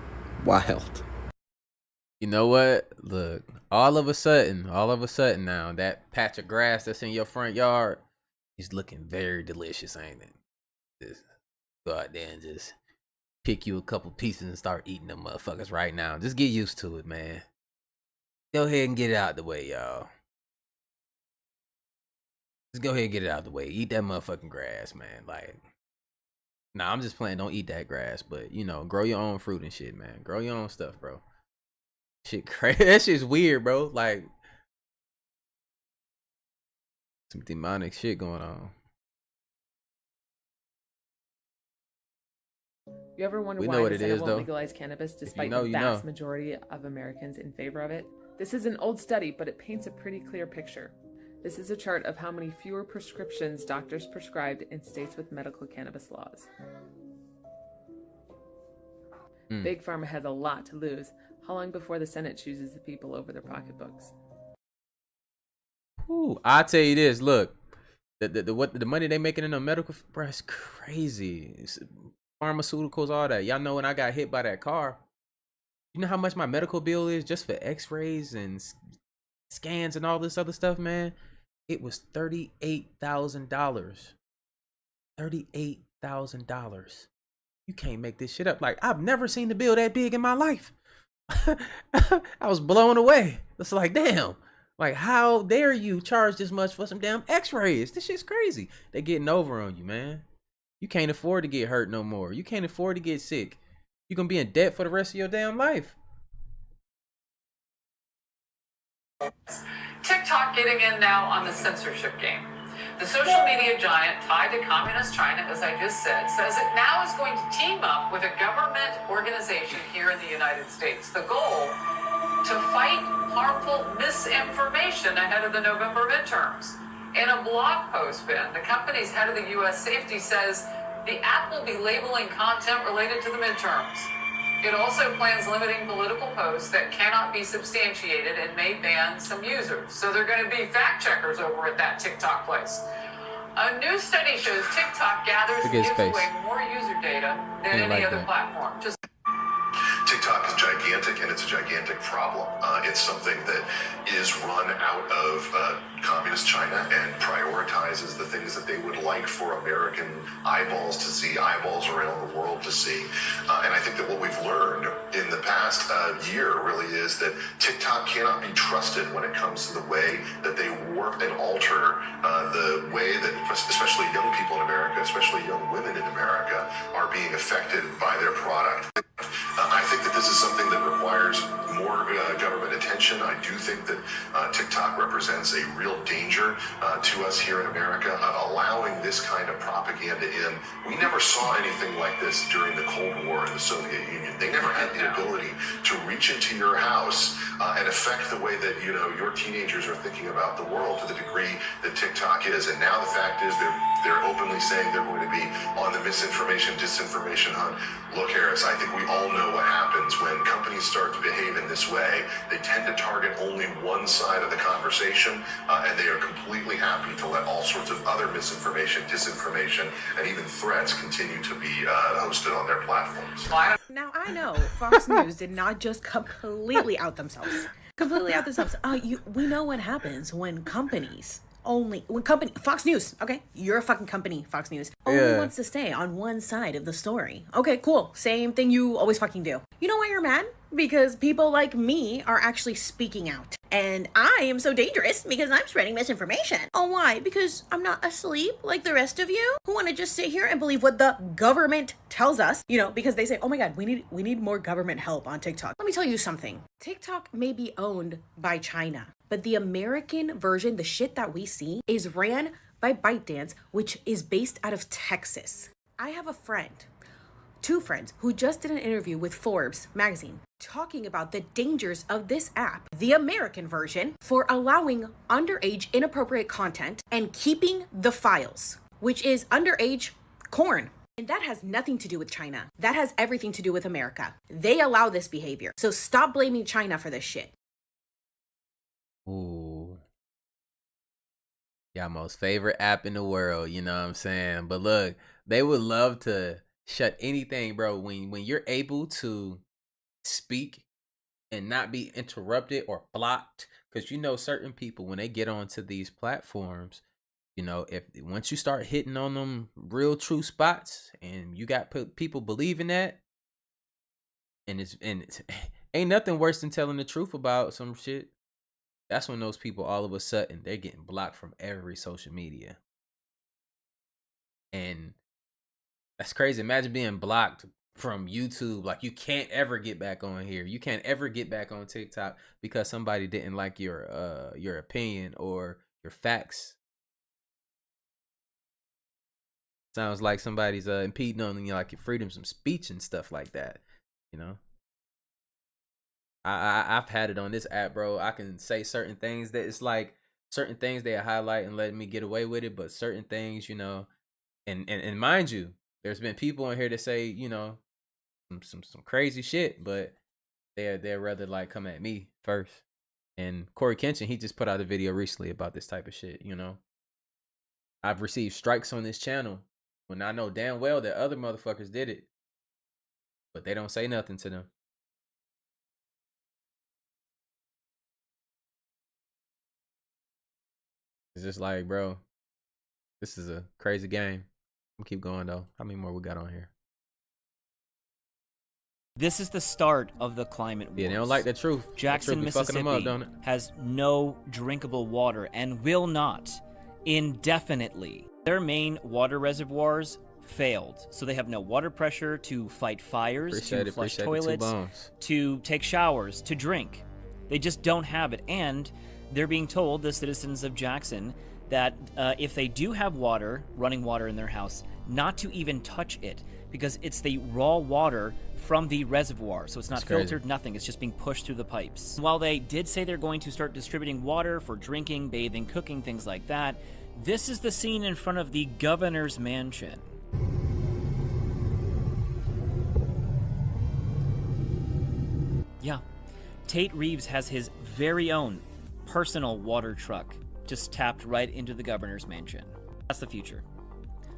Wild. You know what? Look, all of a sudden now, that patch of grass that's in your front yard is looking very delicious, ain't it? Just go out there and just pick you a couple pieces and start eating them motherfuckers right now. Just get used to it, man. Go ahead and get it out the way, y'all. Just go ahead and get it out the way. Eat that motherfucking grass, man. Like, nah, I'm just playing. Don't eat that grass, but, you know, grow your own fruit and shit, man. Grow your own stuff, bro. Shit crazy. That shit's weird, bro. Like, some demonic shit going on. You ever wonder why the Senate won't legalize cannabis despite the vast majority of Americans in favor of it? This is an old study, but it paints a pretty clear picture. This is a chart of how many fewer prescriptions doctors prescribed in states with medical cannabis laws. Big Pharma has a lot to lose. How long before the Senate chooses the people over their pocketbooks? Ooh, I'll tell you this. Look, the money they making in the medical, bro, it's crazy. It's pharmaceuticals, all that. Y'all know when I got hit by that car, you know how much my medical bill is just for x-rays and scans and all this other stuff, man? It was $38,000. $38,000. You can't make this shit up. Like, I've never seen the bill that big in my life. I was blown away. It's like, damn. Like, how dare you charge this much for some damn x-rays? This shit's crazy. They getting over on you, man. You can't afford to get hurt no more. You can't afford to get sick. You're going to be in debt for the rest of your damn life. TikTok getting in now on the censorship game. The social media giant tied to communist China, as I just said, says it now is going to team up with a government organization here in the United States. The goal, to fight harmful misinformation ahead of the November midterms. In a blog post, Ben, the company's head of the U.S. safety says the app will be labeling content related to the midterms. It also plans limiting political posts that cannot be substantiated and may ban some users. So they're going to be fact checkers over at that TikTok place. A new study shows TikTok gathers and gives away more user data than any other platform. TikTok is gigantic, and it's a gigantic problem. It's something that is run out of communist China and prioritizes the things that they would like for American eyeballs to see, eyeballs around the world to see. And I think that what we've learned in the past year really is that TikTok cannot be trusted when it comes to the way that they warp and alter the way that especially young people in America, especially young women in America, are being affected by their product. I think that This is something that requires more government attention. I do think that TikTok represents a real danger to us here in America, allowing this kind of propaganda in. We never saw anything like this during the Cold War in the Soviet Union. They never had the ability to reach into your house and affect the way that, you know, your teenagers are thinking about the world to the degree that TikTok is. And now the fact is they're openly saying they're going to be on the misinformation, disinformation hunt. Look, Harris, I think we all know what happens when companies start to behave in this way. They tend to target only one side of the conversation, and they are completely happy to let all sorts of other misinformation, disinformation, and even threats continue to be hosted on their platforms. Now, I know Fox News did not just completely out themselves. We know what happens when Fox News, okay, you're a fucking company, Fox News, only wants to stay on one side of the story. Okay, cool, same thing you always fucking do. You know why you're mad? Because people like me are actually speaking out. And I am so dangerous because I'm spreading misinformation. Oh, why? Because I'm not asleep like the rest of you who want to just sit here and believe what the government tells us, you know, because they say, oh my God, we need more government help on TikTok. Let me tell you something. TikTok may be owned by China, but the American version, the shit that we see, is ran by ByteDance, which is based out of Texas. I have two friends who just did an interview with Forbes magazine talking about the dangers of this app, the American version, for allowing underage inappropriate content and keeping the files, which is underage porn. And that has nothing to do with China. That has everything to do with America. They allow this behavior. So stop blaming China for this shit. Ooh. Y'all most favorite app in the world, you know what I'm saying? But look, they would love to shut anything, bro. When you're able to speak and not be interrupted or blocked, because you know certain people, when they get onto these platforms, you know, if once you start hitting on them real true spots and you got people believing that, and it's ain't nothing worse than telling the truth about some shit. That's when those people all of a sudden they're getting blocked from every social media. And that's crazy. Imagine being blocked from YouTube. Like, you can't ever get back on here. You can't ever get back on TikTok because somebody didn't like your opinion or your facts. Sounds like somebody's impeding on, you know, like your freedoms of speech and stuff like that. You know, I've had it on this app, bro. I can say certain things that it's like certain things they highlight and let me get away with it, but certain things, you know, and mind you, there's been people in here that say, you know, some crazy shit, but they'd rather like come at me first. And Corey Kenshin, he just put out a video recently about this type of shit. You know, I've received strikes on this channel when I know damn well that other motherfuckers did it, but they don't say nothing to them. It's just like, bro, this is a crazy game. We'll keep going though. How many more we got on here? This is the start of the climate wars. Yeah, they don't like the truth. Jackson, Mississippi has no drinkable water and will not indefinitely. Their main water reservoirs failed, so they have no water pressure to fight fires, to flush toilets, to take showers, to drink. They just don't have it, and they're being told, the citizens of Jackson, that if they do have water, running water in their house, not to even touch it, because it's the raw water from the reservoir, so it's not filtered, nothing. It's just being pushed through the pipes. While they did say they're going to start distributing water for drinking, bathing, cooking, things like that, this is the scene in front of the governor's mansion. Yeah, Tate Reeves has his very own personal water truck just tapped right into the governor's mansion. That's the future,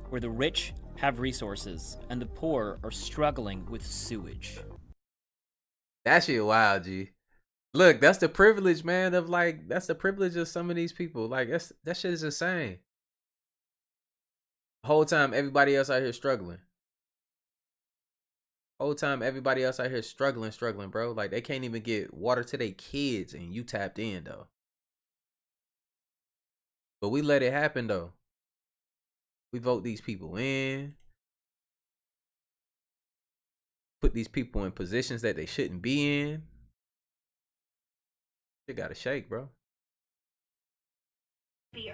where the rich have resources and the poor are struggling with sewage. That shit wild, G. Look, that's the privilege, man, of like, that's the privilege of some of these people. Like, that shit is insane. The whole time everybody else out here struggling. Whole time everybody else out here struggling, bro. Like, they can't even get water to their kids and you tapped in though. But we let it happen though. We vote these people in. put these people in positions that they shouldn't be in. They gotta shake, bro.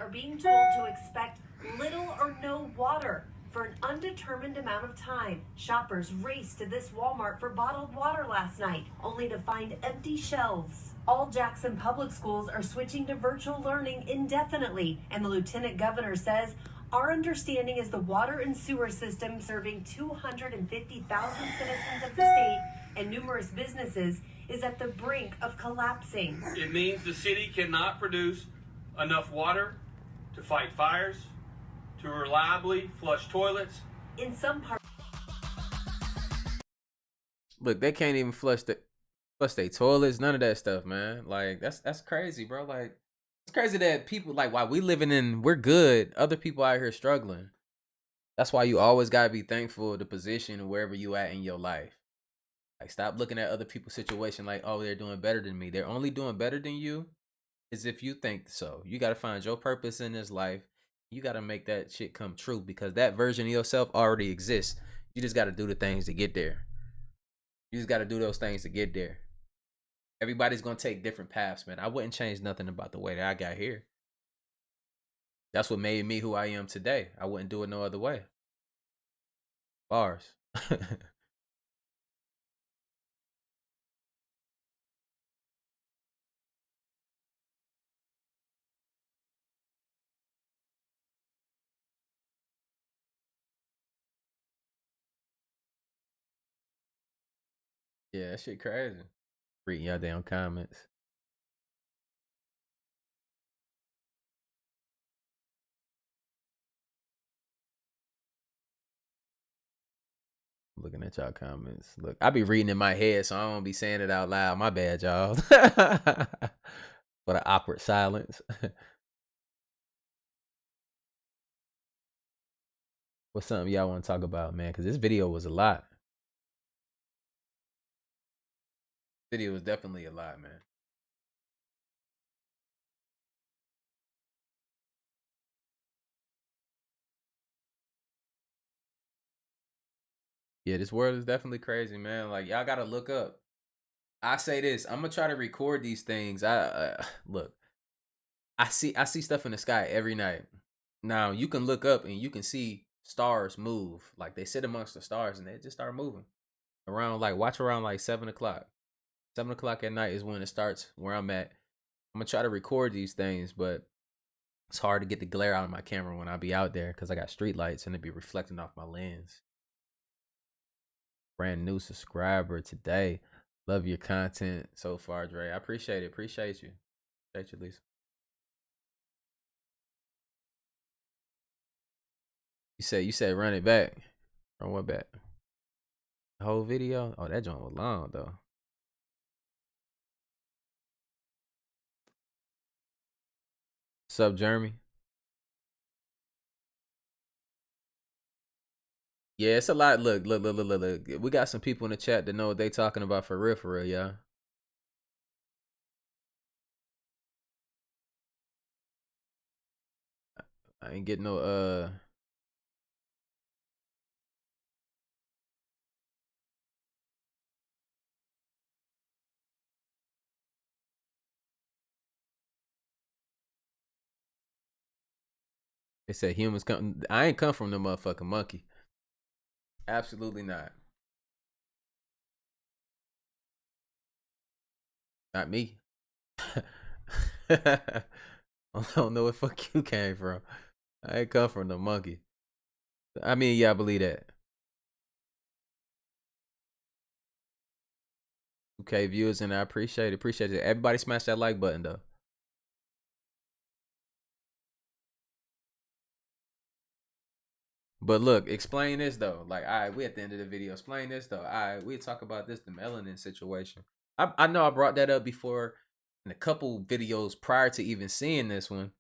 Are being told to expect little or no water for an undetermined amount of time. Shoppers raced to this Walmart for bottled water last night, only to find empty shelves. All Jackson public schools are switching to virtual learning indefinitely, and the lieutenant governor says, our understanding is the water and sewer system serving 250,000 citizens of the state and numerous businesses is at the brink of collapsing. It means the city cannot produce enough water to fight fires, to reliably flush toilets. In some parts, look, they can't even flush their toilets, none of that stuff, man. Like that's crazy, bro. Like it's crazy that people, like, while we're good, other people out here struggling. That's why you always gotta be thankful of the position wherever you at in your life. Like, stop looking at other people's situation like, oh, they're doing better than me. They're only doing better than you is if you think so. You got to find your purpose in this life. You got to make that shit come true, because that version of yourself already exists. You just got to do the things to get there. You just got to do those things to get there. Everybody's going to take different paths, man. I wouldn't change nothing about the way that I got here. That's what made me who I am today. I wouldn't do it no other way. Bars. Yeah, that shit crazy. Reading y'all damn comments. Looking at y'all comments. Look, I be reading in my head, so I don't be saying it out loud. My bad, y'all. For the awkward silence. What's something y'all want to talk about, man? Because this video was a lot. Video was definitely a lot, man. Yeah, this world is definitely crazy, man. Like, y'all gotta look up. I say this, I'm gonna try to record these things. Look, I see stuff in the sky every night. Now you can look up and you can see stars move. Like, they sit amongst the stars and they just start moving around. Like, watch around like 7 o'clock. 7 o'clock at night is when it starts where I'm at. I'm gonna try to record these things, but it's hard to get the glare out of my camera when I be out there because I got street lights and it be reflecting off my lens. Brand new subscriber today. Love your content so far, Dre. I appreciate it. Appreciate you. Appreciate you, Lisa. You said run it back. Run what back? The whole video? Oh, that joint was long though. What's up, Jeremy? Yeah, it's a lot. Look. We got some people in the chat that know what they talking about for real, y'all. I ain't getting no They said humans come. I ain't come from the motherfucking monkey. Absolutely not. Not me. I don't know where fuck you came from. I ain't come from the monkey. I mean, yeah, I believe that. 2K viewers, and I appreciate it. Appreciate it. Everybody smash that like button though. But look, explain this though. Like, all right, we at the end of the video. Explain this though. All right, we talk about this, the melanin situation. I know I brought that up before in a couple videos prior to even seeing this one.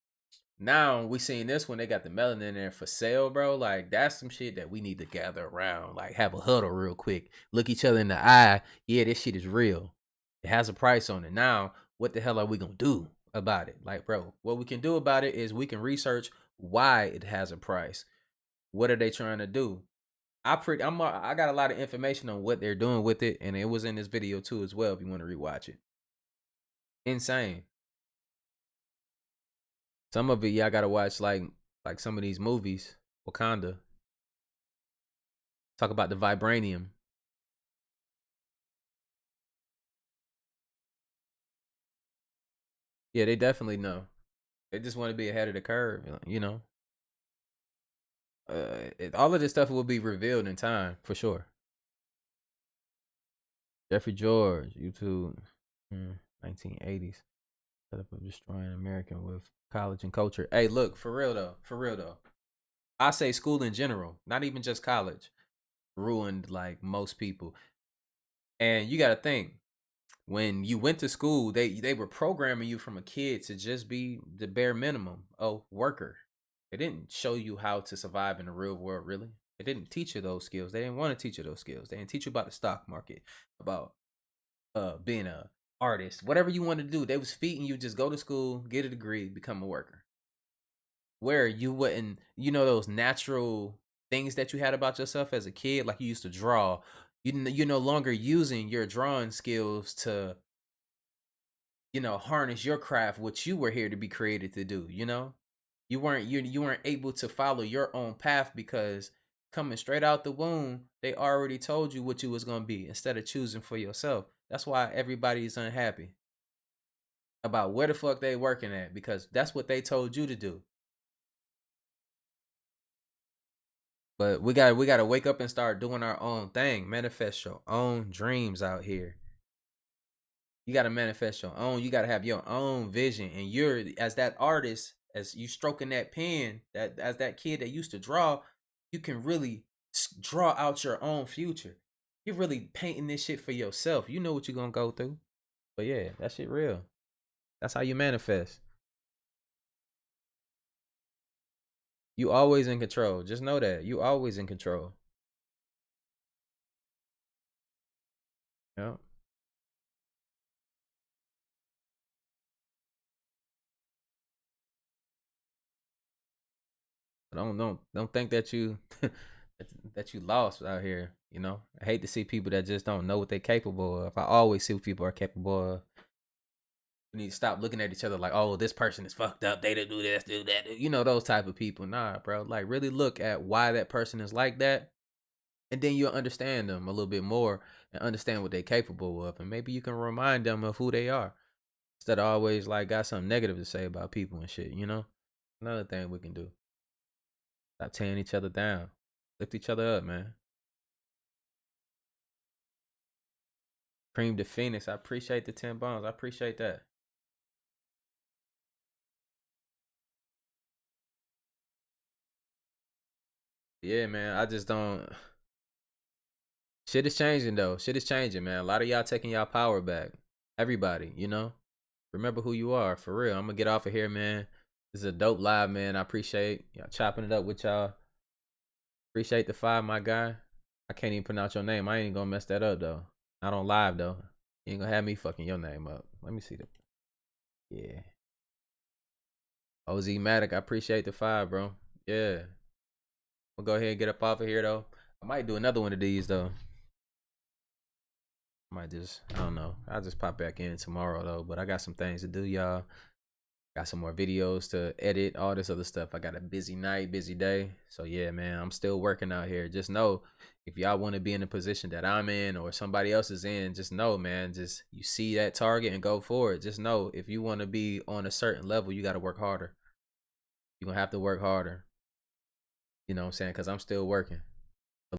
Now we seeing this one, they got the melanin there for sale, bro. Like, that's some shit that we need to gather around. Like, have a huddle real quick. Look each other in the eye. Yeah, this shit is real. It has a price on it. Now, what the hell are we gonna do about it? Like, bro, what we can do about it is we can research why it has a price. What are they trying to do? I got a lot of information on what they're doing with it, and it was in this video too as well. If you want to rewatch it, insane. Some of it y'all gotta watch, like some of these movies. Wakanda. Talk about the vibranium. Yeah, they definitely know. They just want to be ahead of the curve, you know. All of this stuff will be revealed in time, for sure. Jeffrey George, YouTube, 1980s. Set up of destroying American with college and culture. Hey, look, for real though. I say school in general, not even just college, ruined like most people. And you got to think, when you went to school, they were programming you from a kid to just be the bare minimum, a worker. They didn't show you how to survive in the real world, really. They didn't teach you those skills. They didn't want to teach you those skills. They didn't teach you about the stock market, about being a artist, whatever you want to do. They was feeding you just go to school, get a degree, become a worker. Where you wouldn't, those natural things that you had about yourself as a kid, like you used to draw. You're no longer using your drawing skills to, harness your craft, what you were here to be created to do. You weren't able to follow your own path because coming straight out the womb, they already told you what you was gonna be instead of choosing for yourself. That's why everybody's unhappy about where the fuck they working at, because that's what they told you to do. But we gotta wake up and start doing our own thing. Manifest your own dreams out here. You gotta manifest your own. You gotta have your own vision. And you're, as that artist, as you stroking that pen, that as that kid that used to draw, you can really draw out your own future. You're really painting this shit for yourself. You know what you're gonna go through. But yeah, that shit real. That's how you manifest. You always in control. Just know that. You always in control. Yeah. Don't think that you that you lost out here. I hate to see people that just don't know what they're capable of. I always see what people are capable of. We need to stop looking at each other like, oh, this person is fucked up. They didn't do this, do that. Those type of people. Nah, bro. Like, really look at why that person is like that. And then you'll understand them a little bit more and understand what they're capable of. And maybe you can remind them of who they are. Instead of always like got something negative to say about people and shit, Another thing we can do. Stop tearing each other down. Lift each other up, man. Cream the Phoenix. I appreciate the 10 bombs. I appreciate that. Yeah, man. I just don't. Shit is changing, though. Shit is changing, man. A lot of y'all taking y'all power back. Everybody, Remember who you are, for real. I'm going to get off of here, man. This is a dope live, man. I appreciate y'all chopping it up with y'all. Appreciate the 5, my guy. I can't even pronounce your name. I ain't going to mess that up, though. Not on live, though. You ain't going to have me fucking your name up. Let me see that. Yeah. OZ Matic, I appreciate the 5, bro. Yeah. We'll go ahead and get up off of here, though. I might do another one of these, though. I don't know. I'll just pop back in tomorrow, though. But I got some things to do, y'all. Got some more videos to edit, all this other stuff. I got a busy night, busy day. So, yeah, man, I'm still working out here. Just know, if y'all want to be in the position that I'm in or somebody else is in, just know, man, just you see that target and go for it. Just know, if you want to be on a certain level, you got to work harder. You're going to have to work harder. You know what I'm saying? Because I'm still working.